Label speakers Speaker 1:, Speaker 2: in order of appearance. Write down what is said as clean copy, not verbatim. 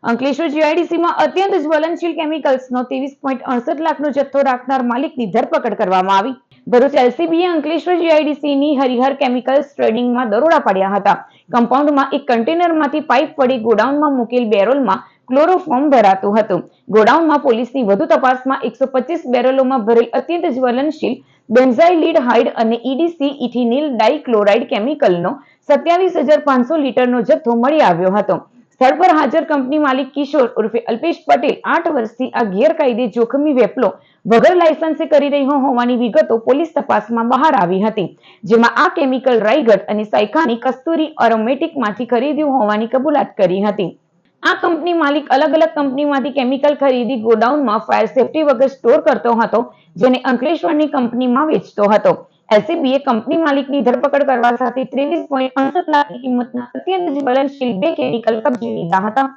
Speaker 1: અંકલેશ્વર જીઆઈડીસીમાં અત્યંત જ્વલનશીલ કેમિકલ્સનો 23.68 લાખનો જથ્થો રાખનાર માલિકની ધરપકડ કરવામાં આવી। ભરૂચ એલસીબીએ અંકલેશ્વર જીઆઈડીસીની હરિહર કેમિકલ્સ ટ્રેડિંગમાં દરોડા પાડ્યા હતા। કમ્પાઉન્ડમાં એક કન્ટેનરમાંથી પાઇપ વડે ગોડાઉનમાં મૂકેલ બેરલમાં ક્લોરોફોર્મ ભરાતું હતું। ગોડાઉનમાં પોલીસની વધુ તપાસમાં 125 બેરલોમાં ભરેલ અત્યંત જ્વલનશીલ બેન્ઝાઇલીડ હાઇડ અને EDC ઇથિનિલ ડાઇક્લોરાઇડ કેમિકલનો 27,500 લીટરનો જથ્થો મળી આવ્યો હતો। સ્થળ પર હાજર કંપની માલિક કિશોર ઉર્ફે અલ્પેશ પટેલ 8 વર્ષથી આ ગેરકાયદે જોખમી વેપલો વગર લાયસન્સે કરી રહ્યો હોવાની વિગતો પોલીસ તપાસમાં બહાર આવી હતી, જેમાં આ કેમિકલ રાયગઢ અને સાયખાની કસ્તુરી એરોમેટિકમાંથી ખરીદ્યું હોવાની કબૂલાત કરી હતી। આ કંપની માલિક અલગ અલગ કંપનીમાંથી કેમિકલ ખરીદી ગોડાઉનમાં ફાયર સેફટી વગર સ્ટોર કરતો હતો, જેને અંકલેશ્વરની કંપનીમાં વેચતો હતો। એલસીબીએ કંપની માલિકની ધરપકડ કરવા સાથે 23.68 લાખની કિંમતના અત્યંત જ્વલનશીલ 2 કેમિકલ કબજે લીધા હતા।